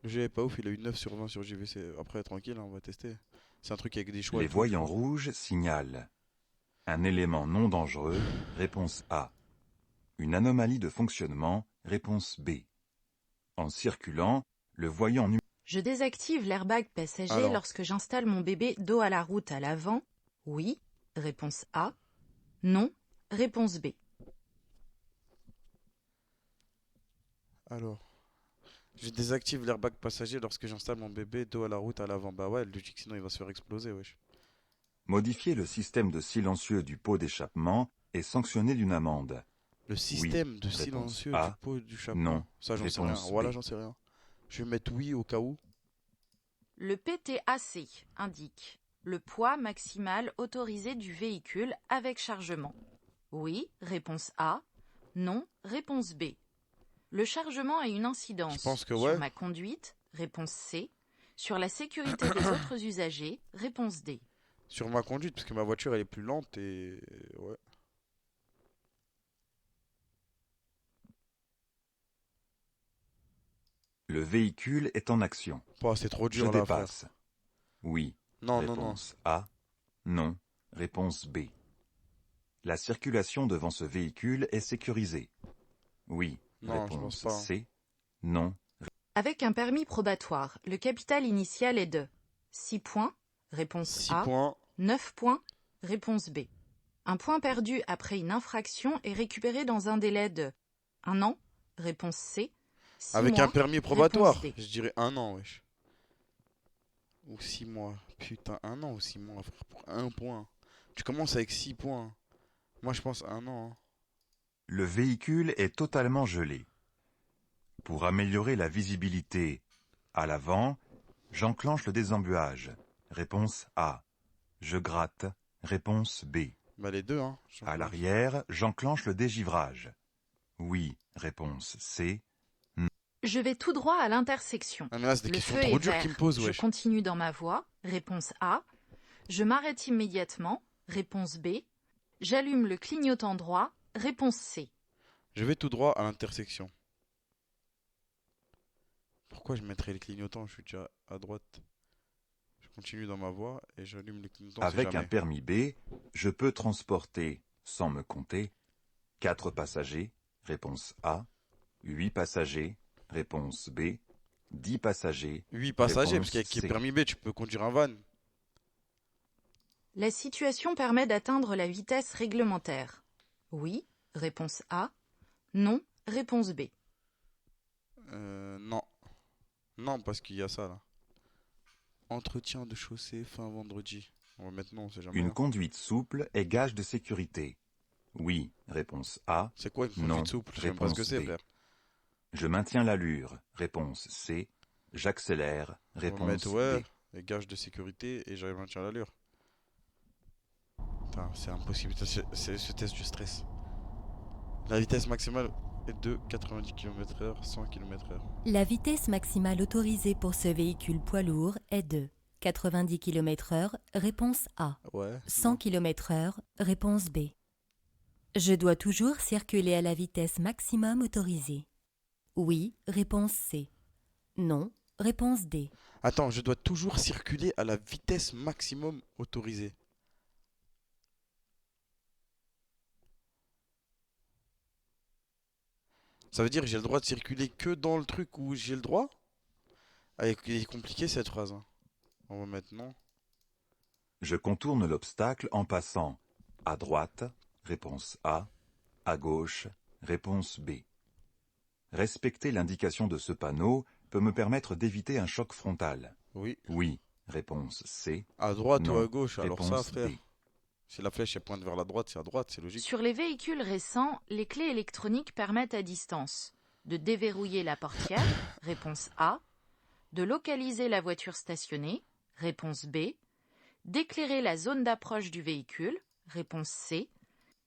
Le jeu est pas ouf, il a eu 9 sur 20 sur JVC. Après, tranquille, hein, on va tester. C'est un truc avec des choix Les et tout, tu voyants vois. rouges signalent un élément non dangereux, réponse A. Une anomalie de fonctionnement, réponse B. En circulant, le voyant numéro... Je désactive l'airbag passager Alors, lorsque j'installe mon bébé dos à la route à l'avant. Oui. Réponse A. Non. Réponse B. alors. Je désactive l'airbag passager lorsque j'installe mon bébé dos à la route à l'avant. Bah ouais, logique, sinon il va se faire exploser, wesh. Modifier le système de silencieux du pot d'échappement et sanctionner d'une amende. Le Oui, système de réponse silencieux du A. pot du chapeau. Non, Ça, j'en sais rien. réponse Voilà, B. j'en sais rien. Je vais mettre oui au cas où. Le PTAC indique le poids maximal autorisé du véhicule avec chargement. Oui. Réponse A. Non. Réponse B. Le chargement a une Je incidence pense que sur ouais. ma conduite. Réponse C. Sur la sécurité des autres usagers. Réponse D. Sur ma conduite, parce que ma voiture elle est plus lente et. Ouais. Le véhicule est en action. Bah, c'est trop Je dur là, frère. dépasse. Oui, Non, non, non. réponse A. Non, réponse B. La circulation devant ce véhicule est sécurisée. Oui, Non, je pense réponse pas, hein. C. Non, Avec un permis probatoire, le capital initial est de 6 points. Réponse 6 A. points. 9 points. Réponse B. Un point perdu après une infraction est récupéré dans un délai de 1 an. Réponse C. 6 Avec un mois. permis Réponse probatoire. D. Je dirais 1 an, wesh. Ou 6 mois. Putain, 1 an ou 6 mois, frère, pour 1 point. Tu commences avec 6 points. Moi, je pense 1 an, hein. le véhicule est totalement gelé. Pour améliorer la visibilité à l'avant, j'enclenche le désembuage. Réponse A. Je gratte. Réponse B. Bah, les deux, hein. À l'arrière, j'enclenche le dégivrage. Oui, réponse C. Je vais tout droit à l'intersection. Ah, mais là, c'est des Le questions feu trop est dures vert. qu'il me pose, Je wesh. continue dans ma voie. Réponse A. Je m'arrête immédiatement. Réponse B. J'allume le clignotant droit. Réponse C. Je vais tout droit à l'intersection. Pourquoi je mettrais le clignotant? Je suis déjà à droite. Je continue dans ma voie et j'allume le clignotant, c'est Avec un jamais. permis B, je peux transporter, sans me compter, 4 passagers. Réponse A. 8 passagers. Réponse B. 10 passagers. 8 passagers, parce Réponse qu'avec le C. permis B, tu peux conduire un van. La situation permet d'atteindre la vitesse réglementaire. Oui. Réponse A. Non. Réponse B. Non. Non, parce qu'il y a ça, là. Entretien de chaussée fin vendredi. On va mettre non, on sait jamais, Une hein. conduite souple est gage de sécurité. Oui. Réponse A. C'est quoi une Non. conduite souple? Je sais même pas ce que Réponse c'est, B. frère. Je maintiens l'allure. Réponse C. J'accélère. On va mettre Réponse ouais, D. les gages de sécurité et j'arrive à maintenir l'allure. Putain, c'est impossible. C'est ce test du stress. La vitesse maximale est de 90 km/h, 100 km/h. La vitesse maximale autorisée pour ce véhicule poids lourd est de 90 km/h, réponse A. Ouais. 100 Non. km/h, réponse B. Je dois toujours circuler à la vitesse maximum autorisée. Oui, réponse C. Non, réponse D. Attends, je dois toujours circuler à la vitesse maximum autorisée. Ça veut dire que j'ai le droit de circuler que dans le truc où j'ai le droit? Ah, il est compliqué cette phrase, hein. On va mettre non. Je contourne l'obstacle en passant à droite. Réponse A. À gauche. Réponse B. Respecter l'indication de ce panneau peut me permettre d'éviter un choc frontal. Oui. Oui. Réponse C. À droite ou à Non. gauche? Alors ça, Réponse frère. D. Si la flèche elle pointe vers la droite, c'est à droite, c'est logique. Sur les véhicules récents, les clés électroniques permettent à distance de déverrouiller la portière. Réponse A. De localiser la voiture stationnée. Réponse B. D'éclairer la zone d'approche du véhicule. Réponse C.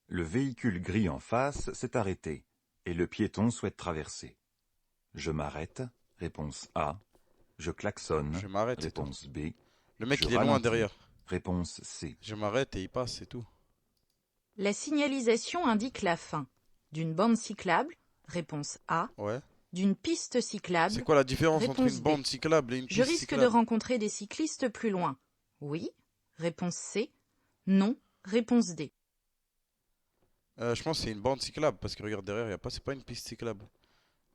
Le véhicule gris en face s'est arrêté et le piéton souhaite traverser. Je m'arrête. Réponse A. Je klaxonne. Je m'arrête, c'est tout. Réponse B. Le mec, Je il est loin ralentis. derrière. Réponse C. Je m'arrête et il passe, c'est tout. La signalisation indique la fin d'une bande cyclable. Réponse A. Ouais. d'une piste cyclable. C'est quoi la différence entre Réponse une B. bande cyclable et une Je piste risque de cyclable? rencontrer des cyclistes plus loin. Oui. Réponse C. Non. Réponse D. Je pense que c'est une bande cyclable parce que regarde derrière, c'est pas une piste cyclable.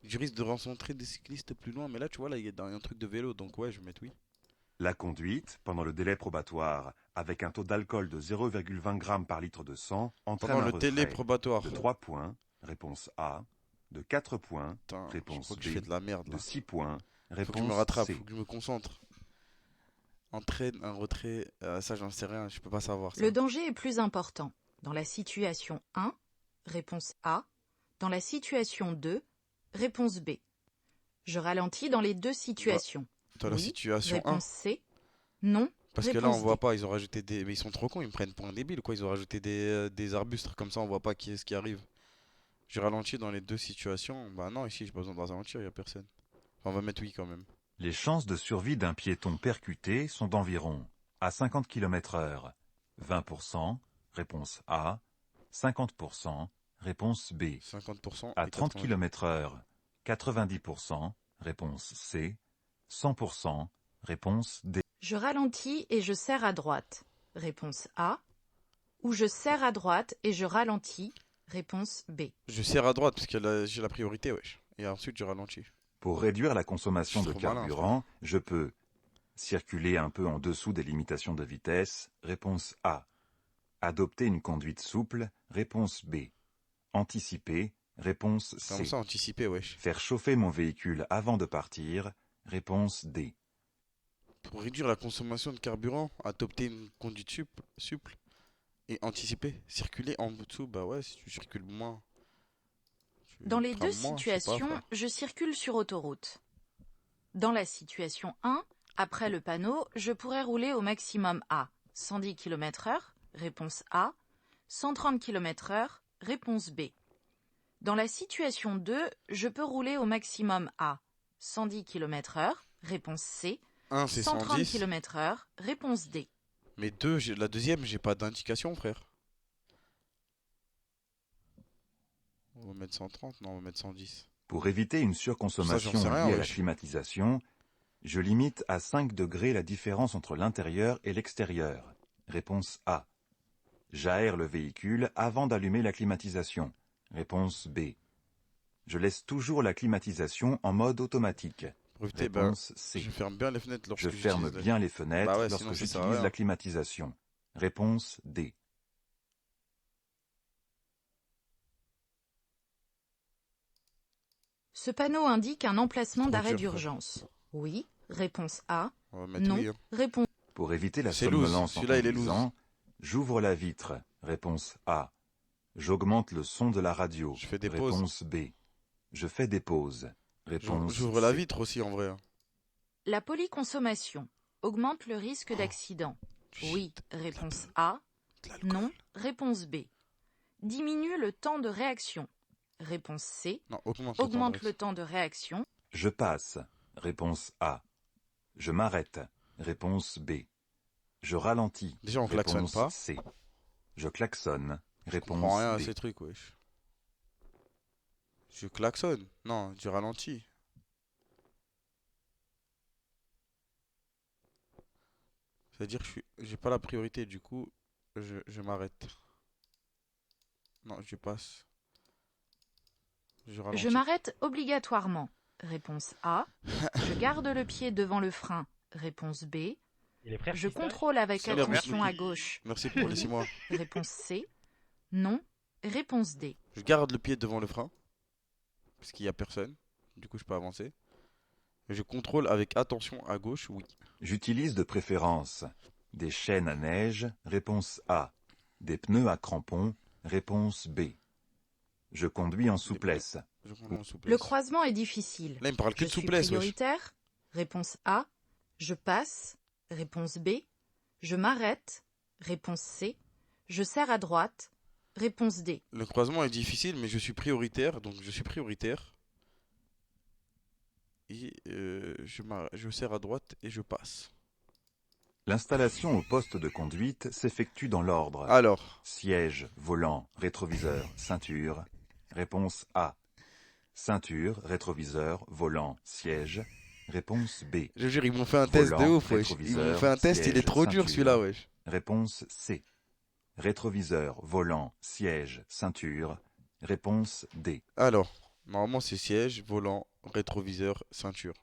Je risque de rencontrer des cyclistes plus loin, mais là tu vois, là il y a un truc de vélo, donc ouais, je vais mettre oui. La conduite, pendant le délai probatoire, avec un taux d'alcool de 0,20 g par litre de sang, entraîne Pendant un le télé retrait probatoire. de 3 points, réponse A, de 4 points, Putain, je réponse crois que je fais B, de la merde de là. 6 points, Faut que je me réponse rattrape, C. faut que je me concentre. Entraîne, un retrait, ça j'en sais rien, je peux pas savoir ça. Le danger est plus important. Dans la situation 1, réponse A. Dans la situation 2, réponse B. Je ralentis dans les deux situations. Dans la Oui. situation 1. Réponse C. Non. Parce que là Réponse on voit D. pas, ils ont rajouté des. Mais ils sont trop cons, ils me prennent pour un débile quoi, ils ont rajouté des arbustes, comme ça on voit pas qui est ce qui arrive. J'ai ralenti dans les deux situations, bah non, ici j'ai pas besoin de ralentir, y a personne. Enfin, on va mettre oui quand même. Les chances de survie d'un piéton percuté sont d'environ à 50 km/h, 20%, réponse A, 50%, réponse B. 50% À et 30 80. km/h, 90%, réponse C, 100%, réponse D. Je ralentis et je serre à droite. Réponse A. Ou je serre à droite et je ralentis. Réponse B. Je serre à droite parce que j'ai la priorité, wesh. Et ensuite je ralentis. Pour réduire la consommation Je de suis trop malin, carburant, je peux circuler un peu en dessous des limitations de vitesse, réponse A. Adopter une conduite souple, réponse B. Anticiper, réponse Comme C. ça, anticiper, wesh. Faire chauffer mon véhicule avant de partir, réponse D. Pour réduire la consommation de carburant, adopter une conduite souple et anticiper. Circuler en dessous, bah ouais, si tu circules moins. Dans les deux trames moins, je sais pas, situations, frère. je circule sur autoroute. Dans la situation 1, après le panneau, je pourrais rouler au maximum à 110 km/h, réponse A, 130 km/h, réponse B. Dans la situation 2, je peux rouler au maximum à 110 km/h, réponse C, 1 c'est 130 110, km/h, réponse D. mais 2, la deuxième, j'ai pas d'indication, frère. On va mettre 130, non, on va mettre 110. Pour éviter une Ça, surconsommation j'en sais rien, liée à la wesh. climatisation, je limite à 5 degrés la différence entre l'intérieur et l'extérieur. Réponse A. J'aère le véhicule avant d'allumer la climatisation. Réponse B. Je laisse toujours la climatisation en mode automatique. Pour éviter, bah, Réponse C. je ferme bien les fenêtres lorsque Je ferme j'utilise bien les fenêtres Bah ouais, sinon, lorsque ça sert à j'utilise rien. la climatisation. Réponse D. Ce panneau indique un emplacement Trop d'arrêt dur, d'urgence. Oui, réponse A. On va mettre Non, oui, hein. réponse Pour éviter la C'est loose, somnolence en celui-là, il est loose. conduisant, j'ouvre la vitre. Réponse A. J'augmente le son de la radio. Je fais des pauses. Réponse B. Je fais des pauses. Réponse J'ouvre la C. vitre aussi en vrai. Hein. La polyconsommation augmente le risque d'accident. Oui, réponse A. De l'alcool. Non, réponse B. Diminue le temps de réaction. Réponse C. Non, augmente Augmente le le temps de réaction. Je passe. Réponse A. Je m'arrête. Réponse B. Je ralentis. Déjà, on klaxonne Réponse pas. C. Je klaxonne. Je comprends Réponse rien à D. ces trucs, wesh. Je klaxonne. Non, je ralentis. C'est-à-dire que j'ai pas la priorité, du coup, je m'arrête. Non, je passe. Je ralentis. Je m'arrête obligatoirement. Réponse A. Je garde le pied devant le frein. Réponse B. Et les frères Je Pistache contrôle avec C'est bien, attention merci. à gauche. Merci pour les 6 mois. Réponse C. Non. Réponse D. Je garde le pied devant le frein. Parce qu'il y a personne. Du coup, je peux avancer. Et je contrôle avec attention à gauche, oui. J'utilise de préférence des chaînes à neige. Réponse A. Des pneus à crampons. Réponse B. Je conduis en souplesse. Je contrôle en souplesse. Le croisement est difficile. Là, il me parle que Je de suis souplesse, wesh. prioritaire. Réponse A. Je passe. Réponse B. Je m'arrête. Réponse C. Je serre à droite. Réponse D. Le croisement est difficile, mais je suis prioritaire, donc je suis prioritaire. Et je serre à droite et je passe. L'installation au poste de conduite s'effectue dans l'ordre. Alors, Siège, volant, rétroviseur, ceinture. Réponse A. ceinture, rétroviseur, volant, siège. Réponse B. Je jure, ils m'ont fait un test de Volant, ouf, wesh. Ils m'ont rétroviseur, fait un test, il est siège, trop dur ceinture. celui-là, wesh. Réponse C. Rétroviseur, volant, siège, ceinture. Réponse D. Alors, normalement c'est siège, volant, rétroviseur, ceinture.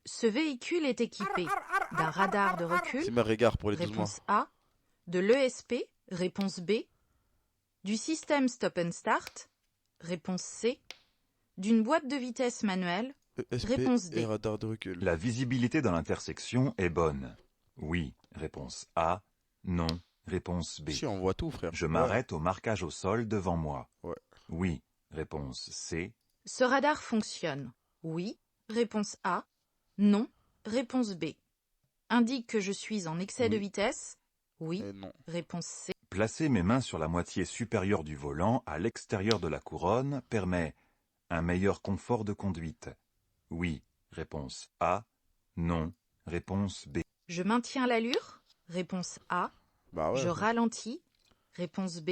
Ce véhicule est équipé d'un radar de recul, C'est ma regard pour les 12 mois. réponse A, de l'ESP, réponse B, du système stop and start, réponse C, d'une boîte de vitesse manuelle, ESP Réponse D. et radar de recul. La visibilité dans l'intersection est bonne. Oui. Réponse A. Non. Réponse B. Si, on voit tout, frère. Je Ouais. m'arrête au marquage au sol devant moi. Ouais. Oui. Réponse C. Ce radar fonctionne. Oui, réponse A. Non, réponse B. Indique que je suis en excès de Oui. vitesse. Oui, Non. réponse C. Placer mes mains sur la moitié supérieure du volant à l'extérieur de la couronne permet un meilleur confort de conduite. Oui. Réponse A. Non. Réponse B. Je maintiens l'allure. Réponse A. Bah ouais. Je ralentis. Réponse B.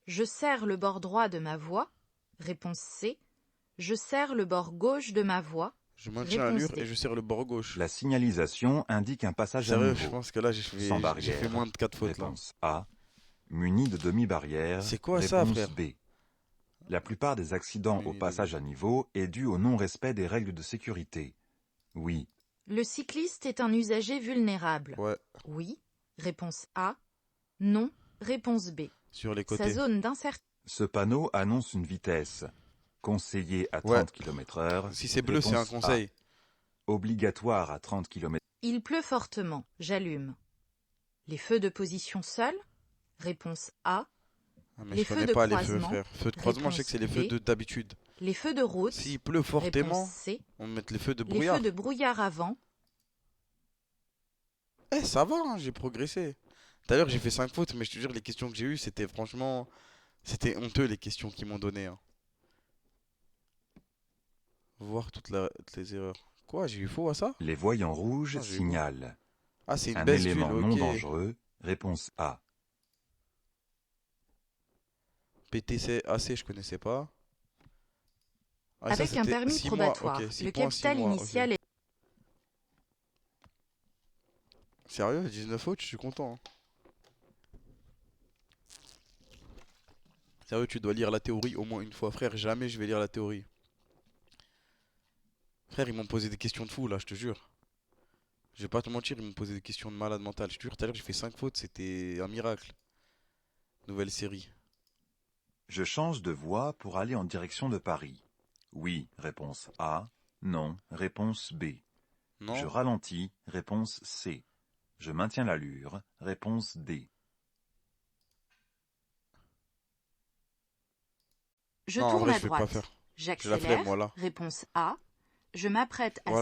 Je serre le bord droit de ma voie. Réponse C. Je serre le bord gauche de ma voie. Je maintiens Réponse l'allure D. et je serre le bord gauche. La signalisation indique un passage à Sérieux, je niveau. pense que là j'ai Sans fait barrière. moins de 4 fautes là. Réponse A. Muni de demi-barrière. C'est quoi ça, Réponse frère? B. La plupart des accidents Muni au de passage à niveau est dû au non-respect des règles de sécurité. Oui. Le cycliste est un usager vulnérable. Ouais, Oui, réponse A. Non, réponse B. sur les Sa côtés. zone d'incertitude. Ce panneau annonce une vitesse. Conseillé à Ouais. 30 km/h. Si c'est bleu, c'est un Réponse A. conseil. Obligatoire à 30 km. Il pleut fortement. J'allume. Les feux de position seuls. Réponse A. Ah, mais Les je feux connais de pas les feux, croisement. frère. Feux de croisement, je sais que c'est les feux Réponse d'habitude. Les feux de route. S'il pleut fortement, Réponse C. on met les feux de Les brouillard. feux de brouillard avant. Eh, ça va, hein, j'ai progressé. Tout à l'heure, j'ai fait 5 fautes, mais je te jure, les questions que j'ai eues, c'était franchement. C'était honteux, les questions qu'ils m'ont données. Hein. Voir toutes les erreurs. Quoi, j'ai eu faux à ça? Les voyants rouges Ah, j'ai eu signalent. Ah, c'est une Un bascule, élément non ok. dangereux. Réponse A. PTC AC, je connaissais pas. Ah, ça, Avec un c'était permis 6 mois, probatoire. ok, 6 Le points, 6 capital mois, ok. initial est. Sérieux, 19 fautes, je suis content. Hein. Sérieux, tu dois lire la théorie au moins une fois. Frère, jamais je vais lire la théorie. Frère, ils m'ont posé des questions de fou là, je te jure. Je vais pas te mentir, ils m'ont posé des questions de malade mental. Je te jure, tout à l'heure, j'ai fait 5 fautes, c'était un miracle. Nouvelle série. Je change de voie pour aller en direction de Paris. Oui. Réponse A. Non. Réponse B. Non? Je ralentis. Réponse C. Je maintiens l'allure. Réponse D. Je Non, en tourne vrai, à je vais pas droite. faire. J'ai la flemme, J'accélère. moi là. Réponse A. Je m'apprête à Voilà,